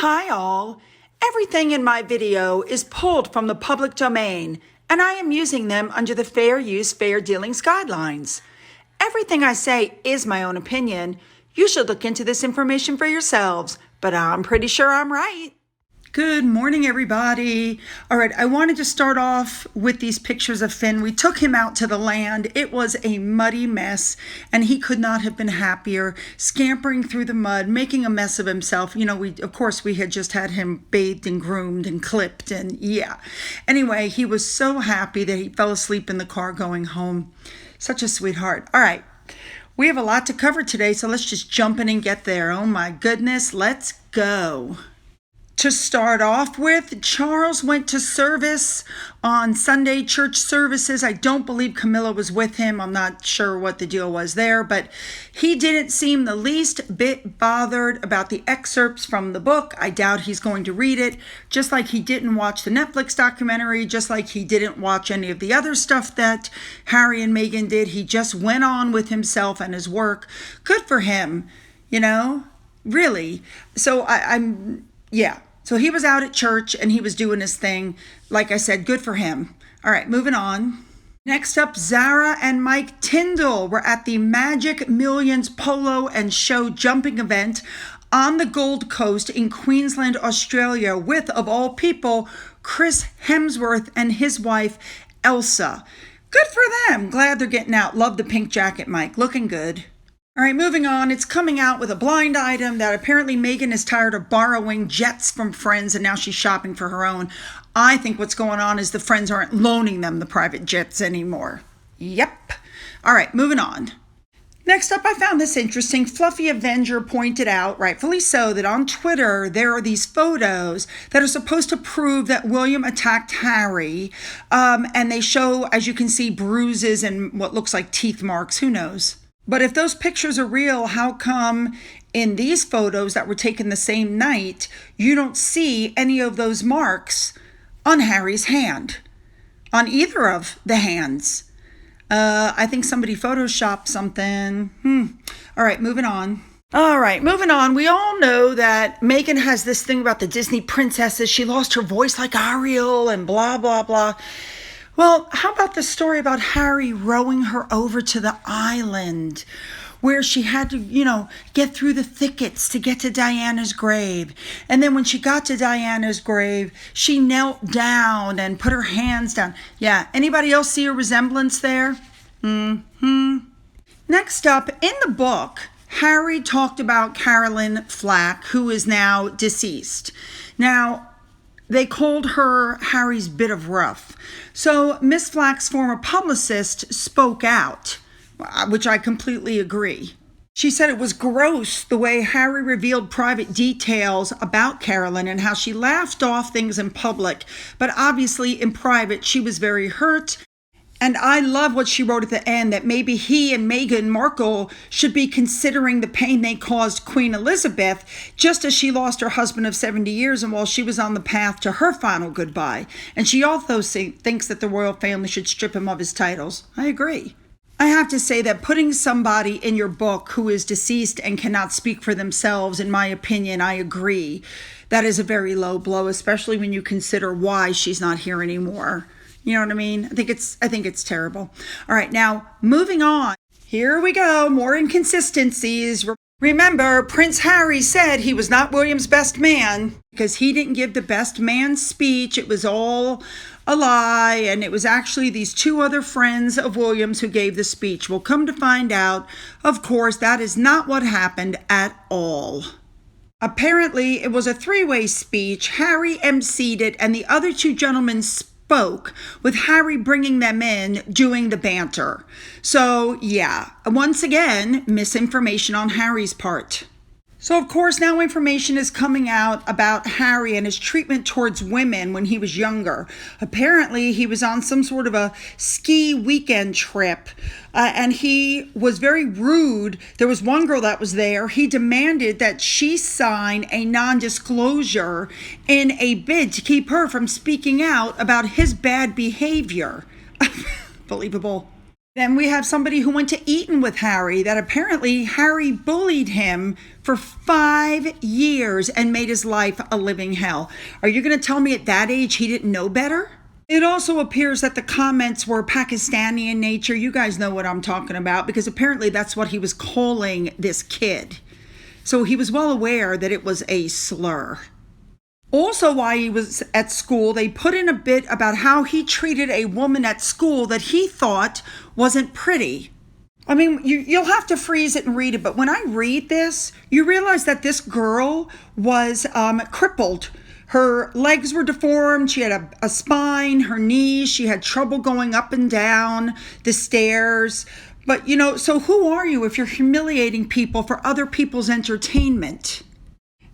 Hi all! Everything in my video is pulled from the public domain, and I am using them under the Fair Use, Fair Dealings guidelines. Everything I say is my own opinion. You should look into this information for yourselves, but I'm pretty sure I'm right. Good morning, everybody. All right, I wanted to start off with these pictures of Finn. We took him out to the land. It was a muddy mess, and he could not have been happier, scampering through the mud, making a mess of himself. You know, of course, we had just had him bathed and groomed and clipped, and yeah. Anyway, he was so happy that he fell asleep in the car going home. Such a sweetheart. All right, we have a lot to cover today, so let's just jump in and get there. Oh my goodness, let's go. To start off with, Charles went to service on Sunday church services. I don't believe Camilla was with him. I'm not sure what the deal was there, but he didn't seem the least bit bothered about the excerpts from the book. I doubt he's going to read it, just like he didn't watch the Netflix documentary, just like he didn't watch any of the other stuff that Harry and Meghan did. He just went on with himself and his work. Good for him, you know, really. So yeah. So he was out at church and he was doing his thing. Like I said, good for him. All right, moving on. Next up, Zara and Mike Tyndall were at the Magic Millions Polo and Show jumping event on the Gold Coast in Queensland, Australia, with, of all people, Chris Hemsworth and his wife, Elsa. Good for them. Glad they're getting out. Love the pink jacket, Mike. Looking good. All right, moving on. It's coming out with a blind item that apparently Meghan is tired of borrowing jets from friends and now she's shopping for her own. I think what's going on is the friends aren't loaning them the private jets anymore. Yep. All right, moving on. Next up, I found this interesting. Fluffy Avenger pointed out, rightfully so, that on Twitter there are these photos that are supposed to prove that William attacked Harry. And they show, as you can see, bruises and what looks like teeth marks. Who knows? But if those pictures are real, how come in these photos that were taken the same night, you don't see any of those marks on Harry's hand, on either of the hands? I think somebody photoshopped something. All right, moving on. We all know that Meghan has this thing about the Disney princesses. She lost her voice like Ariel and blah, blah, blah. Well, how about the story about Harry rowing her over to the island where she had to, get through the thickets to get to Diana's grave. And then when she got to Diana's grave, she knelt down and put her hands down. Yeah, anybody else see a resemblance there? Next up, in the book, Harry talked about Caroline Flack, who is now deceased. Now, they called her Harry's bit of rough. So Miss Flack's former publicist spoke out, which I completely agree. She said it was gross the way Harry revealed private details about Caroline and how she laughed off things in public, but obviously in private she was very hurt. And I love what she wrote at the end, that maybe he and Meghan Markle should be considering the pain they caused Queen Elizabeth, just as she lost her husband of 70 years and while she was on the path to her final goodbye. And she also thinks that the royal family should strip him of his titles. I agree. I have to say that putting somebody in your book who is deceased and cannot speak for themselves, in my opinion, I agree. That is a very low blow, especially when you consider why she's not here anymore. You know what I mean? I think it's terrible. All right, now moving on. Here we go. More inconsistencies. Remember, Prince Harry said he was not William's best man because he didn't give the best man speech. It was all a lie, and it was actually these two other friends of William's who gave the speech. We'll come to find out, of course, that is not what happened at all. Apparently, it was a three-way speech. Harry emceed it, and the other two gentlemen spoke, with Harry bringing them in, doing the banter. So, yeah, once again, misinformation on Harry's part. So, of course, now information is coming out about Harry and his treatment towards women when he was younger. Apparently, he was on some sort of a ski weekend trip, and he was very rude. There was one girl that was there. He demanded that she sign a non-disclosure in a bid to keep her from speaking out about his bad behavior. Believable. Then we have somebody who went to Eton with Harry, that apparently Harry bullied him for 5 years and made his life a living hell. Are you going to tell me at that age he didn't know better? It also appears that the comments were Pakistani in nature. You guys know what I'm talking about, because apparently that's what he was calling this kid. So he was well aware that it was a slur. Also, while he was at school, they put in a bit about how he treated a woman at school that he thought wasn't pretty. I mean, you'll have to freeze it and read it, but when I read this, you realize that this girl was crippled. Her legs were deformed, she had a spine, her knees, she had trouble going up and down the stairs. But, so who are you if you're humiliating people for other people's entertainment?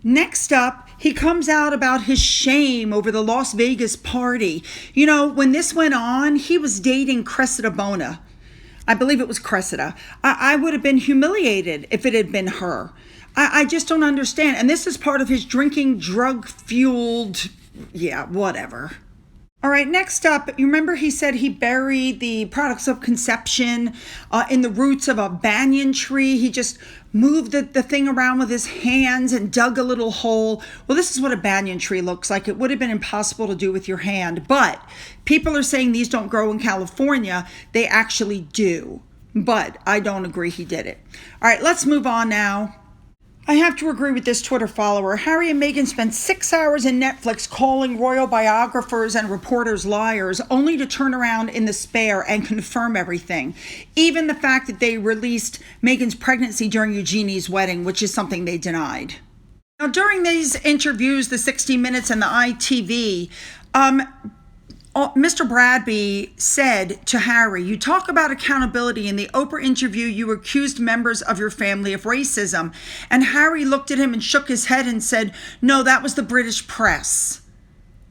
Next up, he comes out about his shame over the Las Vegas party. When this went on, he was dating Cressida Bona. I believe it was Cressida. I would have been humiliated if it had been her. I just don't understand. And this is part of his drinking, drug-fueled, whatever. All right, next up, you remember he said he buried the products of conception in the roots of a banyan tree. He just moved the thing around with his hands and dug a little hole. Well, this is what a banyan tree looks like. It would have been impossible to do with your hand, but people are saying these don't grow in California. They actually do, but I don't agree he did it. All right, let's move on now. I have to agree with this Twitter follower. Harry and Meghan spent 6 hours in Netflix calling royal biographers and reporters liars, only to turn around in the spare and confirm everything. Even the fact that they released Meghan's pregnancy during Eugenie's wedding, which is something they denied. Now, during these interviews, the 60 Minutes and the ITV, Mr. Bradby said to Harry, "You talk about accountability. In the Oprah interview, you accused members of your family of racism." And Harry looked at him and shook his head and said, "No, that was the British press."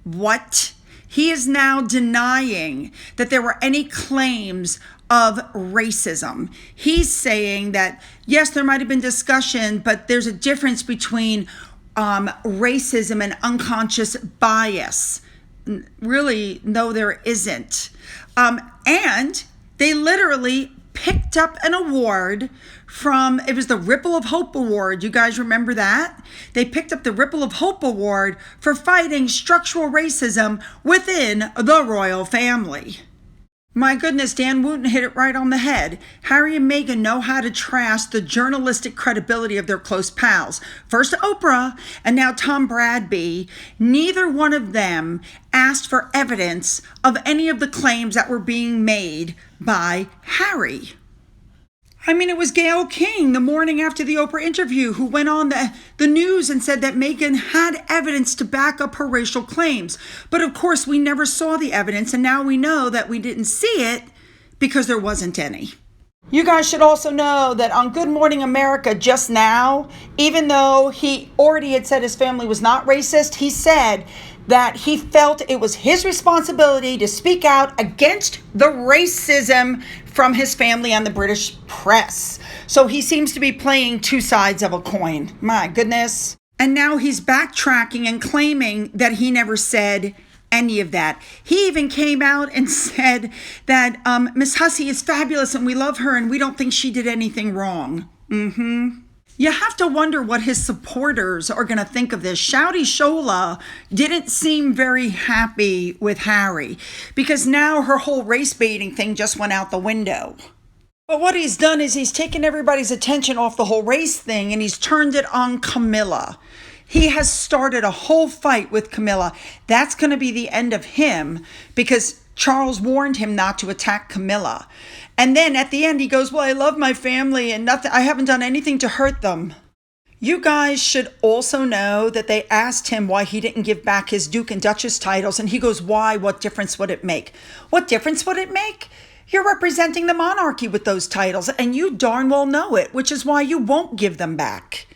What? He is now denying that there were any claims of racism. He's saying that, yes, there might have been discussion, but there's a difference between racism and unconscious bias. Really, no, there isn't. And they literally picked up an award from, it was the Ripple of Hope Award. You guys remember that? They picked up the Ripple of Hope Award for fighting structural racism within the royal family. My goodness, Dan Wooten hit it right on the head. Harry and Meghan know how to trash the journalistic credibility of their close pals. First Oprah, and now Tom Bradby. Neither one of them asked for evidence of any of the claims that were being made by Harry. I mean, it was Gayle King the morning after the Oprah interview who went on the news and said that Meghan had evidence to back up her racial claims. But of course, we never saw the evidence, and now we know that we didn't see it because there wasn't any. You guys should also know that on Good Morning America just now, even though he already had said his family was not racist, he said that he felt it was his responsibility to speak out against the racism from his family and the British press. So he seems to be playing two sides of a coin. My goodness. And now he's backtracking and claiming that he never said any of that. He even came out and said that Miss Hussey is fabulous and we love her and we don't think she did anything wrong. You have to wonder what his supporters are going to think of this. Shouty Shola didn't seem very happy with Harry because now her whole race baiting thing just went out the window. But what he's done is he's taken everybody's attention off the whole race thing and he's turned it on Camilla. He has started a whole fight with Camilla. That's going to be the end of him because Charles warned him not to attack Camilla. And then at the end, he goes, well, I love my family and I haven't done anything to hurt them. You guys should also know that they asked him why he didn't give back his Duke and Duchess titles. And he goes, why? What difference would it make? What difference would it make? You're representing the monarchy with those titles and you darn well know it, which is why you won't give them back.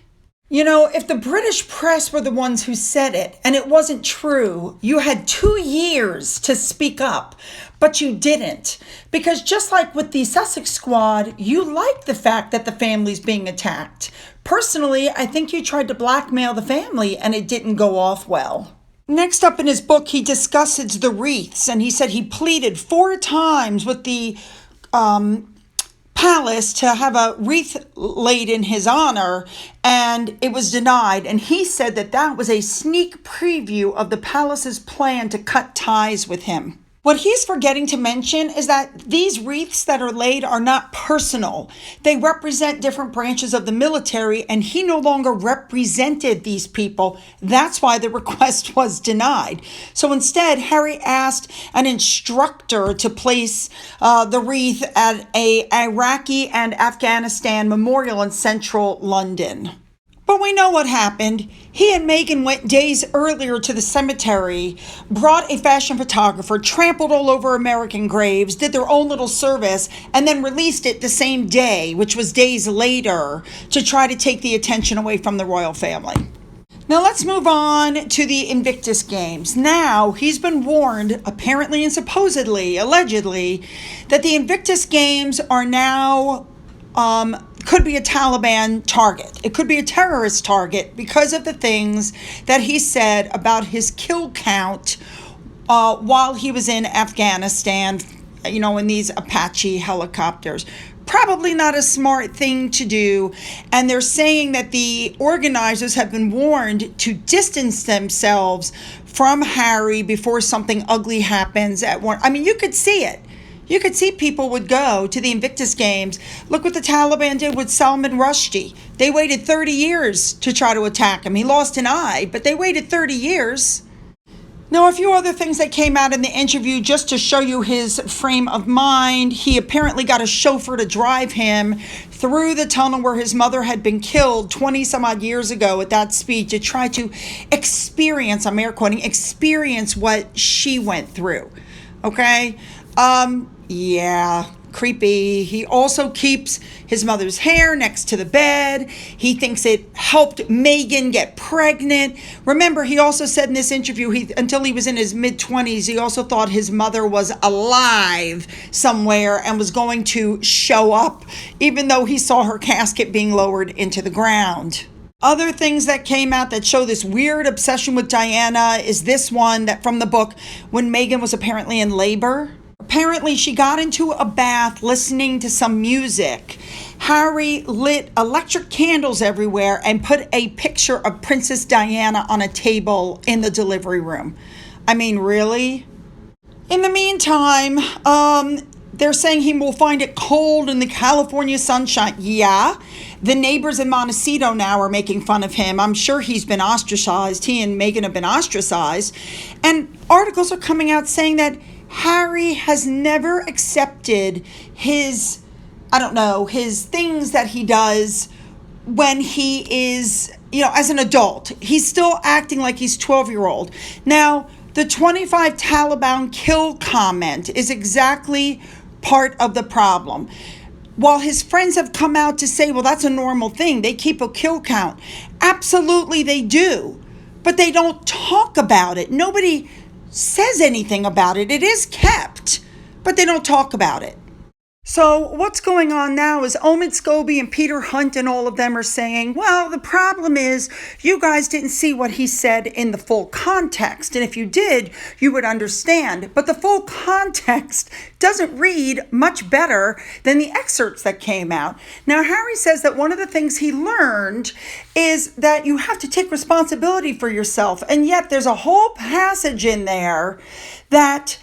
You know, if the British press were the ones who said it and it wasn't true, you had 2 years to speak up, but you didn't. Because just like with the Sussex squad, you like the fact that the family's being attacked. Personally, I think you tried to blackmail the family and it didn't go off well. Next up in his book, he discusses the Wreaths and he said he pleaded 4 times with the palace to have a wreath laid in his honor, and it was denied. And he said that that was a sneak preview of the palace's plan to cut ties with him. What he's forgetting to mention is that these wreaths that are laid are not personal. They represent different branches of the military, and he no longer represented these people. That's why the request was denied. So instead, Harry asked an instructor to place the wreath at a Iraqi and Afghanistan memorial in central London. But we know what happened. He and Meghan went days earlier to the cemetery, brought a fashion photographer, trampled all over American graves, did their own little service, and then released it the same day, which was days later, to try to take the attention away from the royal family. Now let's move on to the Invictus Games. Now, he's been warned, apparently and supposedly, allegedly, that the Invictus Games are now could be a Taliban target. It could be a terrorist target because of the things that he said about his kill count while he was in Afghanistan, in these Apache helicopters. Probably not a smart thing to do. And they're saying that the organizers have been warned to distance themselves from Harry before something ugly happens at one. I mean, you could see it. You could see people would go to the Invictus Games. Look what the Taliban did with Salman Rushdie. They waited 30 years to try to attack him. He lost an eye, but they waited 30 years. Now, a few other things that came out in the interview just to show you his frame of mind. He apparently got a chauffeur to drive him through the tunnel where his mother had been killed 20 some odd years ago at that speed to try to experience, I'm air quoting, experience what she went through. Okay? Yeah, creepy. He also keeps his mother's hair next to the bed. He thinks it helped Meghan get pregnant. Remember, he also said in this interview, until he was in his mid-20s, he also thought his mother was alive somewhere and was going to show up, even though he saw her casket being lowered into the ground. Other things that came out that show this weird obsession with Diana is this one that from the book when Meghan was apparently in labor. Apparently, she got into a bath listening to some music. Harry lit electric candles everywhere and put a picture of Princess Diana on a table in the delivery room. I mean, really? In the meantime, they're saying he will find it cold in the California sunshine. Yeah, the neighbors in Montecito now are making fun of him. I'm sure he's been ostracized. He and Meghan have been ostracized. And articles are coming out saying that Harry has never accepted his things that he does when he is, as an adult. He's still acting like he's 12-year-old. Now, the 25 Taliban kill comment is exactly part of the problem. While his friends have come out to say, well, that's a normal thing. They keep a kill count. Absolutely, they do. But they don't talk about it. Nobody says anything about it. It is kept, but they don't talk about it. So what's going on now is Omid Scobie and Peter Hunt and all of them are saying, well, the problem is you guys didn't see what he said in the full context. And if you did, you would understand. But the full context doesn't read much better than the excerpts that came out. Now, Harry says that one of the things he learned is that you have to take responsibility for yourself. And yet there's a whole passage in there that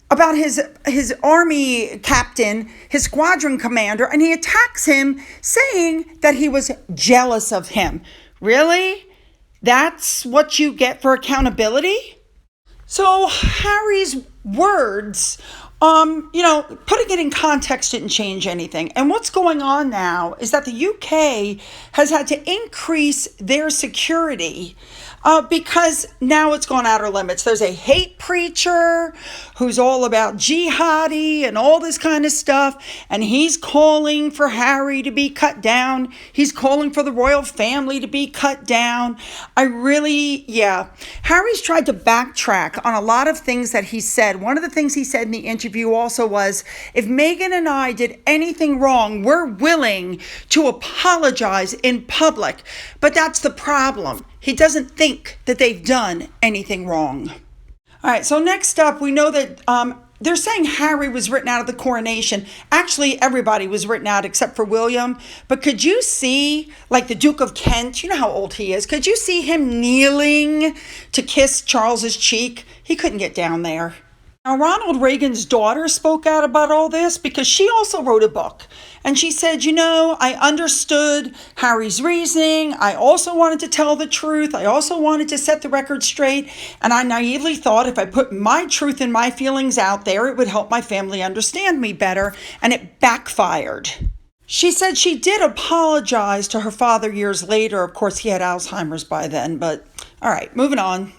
about his army captain, his squadron commander, and he attacks him saying that he was jealous of him. Really? That's what you get for accountability? So Harry's words, putting it in context didn't change anything. And what's going on now is that the UK has had to increase their security because now it's gone outer limits. There's a hate preacher who's all about jihadi and all this kind of stuff, and he's calling for Harry to be cut down. He's calling for the royal family to be cut down. Harry's tried to backtrack on a lot of things that he said. One of the things he said in the interview also was, if Meghan and I did anything wrong, we're willing to apologize in public. But that's the problem. He doesn't think that they've done anything wrong. All right, so next up, we know that they're saying Harry was written out of the coronation. Actually, everybody was written out except for William. But could you see, like the Duke of Kent, you know how old he is, could you see him kneeling to kiss Charles's cheek? He couldn't get down there. Now, Ronald Reagan's daughter spoke out about all this because she also wrote a book. And she said, I understood Harry's reasoning. I also wanted to tell the truth. I also wanted to set the record straight. And I naively thought if I put my truth and my feelings out there, it would help my family understand me better. And it backfired. She said she did apologize to her father years later. Of course, he had Alzheimer's by then. But all right, moving on.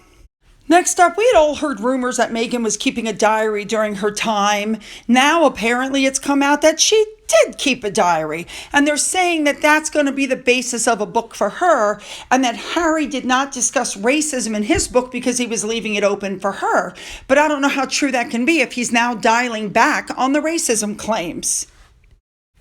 Next up, we had all heard rumors that Meghan was keeping a diary during her time. Now, apparently, it's come out that she did keep a diary. And they're saying that that's going to be the basis of a book for her, and that Harry did not discuss racism in his book because he was leaving it open for her. But I don't know how true that can be if he's now dialing back on the racism claims.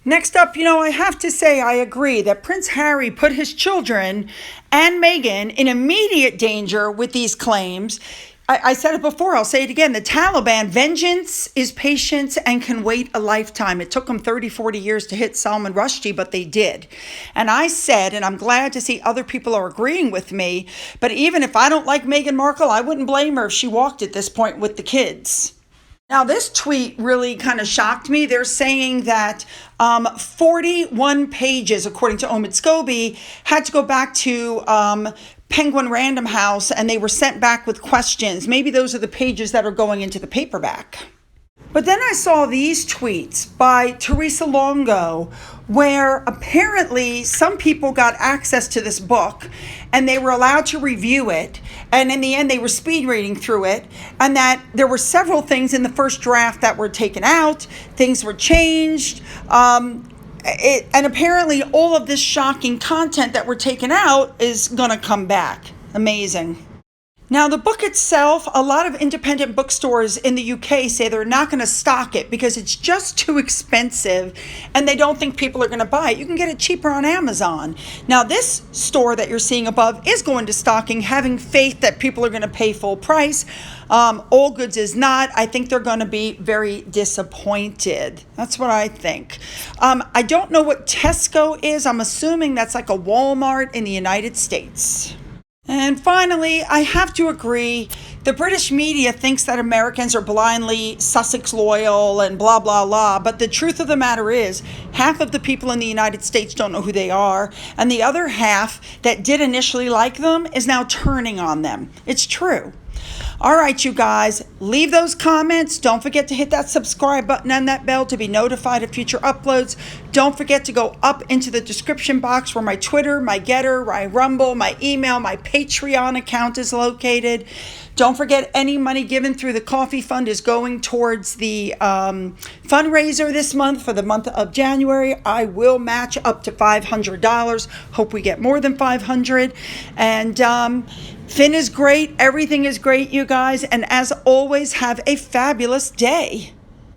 Next up, I have to say I agree that Prince Harry put his children and Meghan in immediate danger with these claims. I said it before, I'll say it again. The Taliban, vengeance is patience and can wait a lifetime. It took them 30, 40 years to hit Salman Rushdie, but they did. And I said, and I'm glad to see other people are agreeing with me, but even if I don't like Meghan Markle, I wouldn't blame her if she walked at this point with the kids. Now, this tweet really kind of shocked me. They're saying that 41 pages, according to Omid Scobie, had to go back to Penguin Random House, and they were sent back with questions. Maybe those are the pages that are going into the paperback. But then I saw these tweets by Teresa Longo, where apparently some people got access to this book and they were allowed to review it. And in the end, they were speed reading through it, and that there were several things in the first draft that were taken out. Things were changed. And apparently all of this shocking content that were taken out is going to come back. Amazing. Now, the book itself, a lot of independent bookstores in the UK say they're not going to stock it because it's just too expensive and they don't think people are going to buy it. You can get it cheaper on Amazon. Now, this store that you're seeing above is going to stocking, having faith that people are going to pay full price. All Goods is not. I think they're going to be very disappointed. That's what I think. I don't know what Tesco is. I'm assuming that's like a Walmart in the United States. And finally, I have to agree, the British media thinks that Americans are blindly Sussex loyal and blah, blah, blah. But the truth of the matter is, half of the people in the United States don't know who they are. And the other half that did initially like them is now turning on them. It's true. All right, you guys, leave those comments. Don't forget to hit that subscribe button and that bell to be notified of future uploads. Don't forget to go up into the description box where my Twitter, my Getter, my Rumble, my email, my Patreon account is located. Don't forget any money given through the coffee fund is going towards the fundraiser this month for the month of January. I will match up to $500. Hope we get more than $500. And Finn is great. Everything is great, you guys. And as always, have a fabulous day.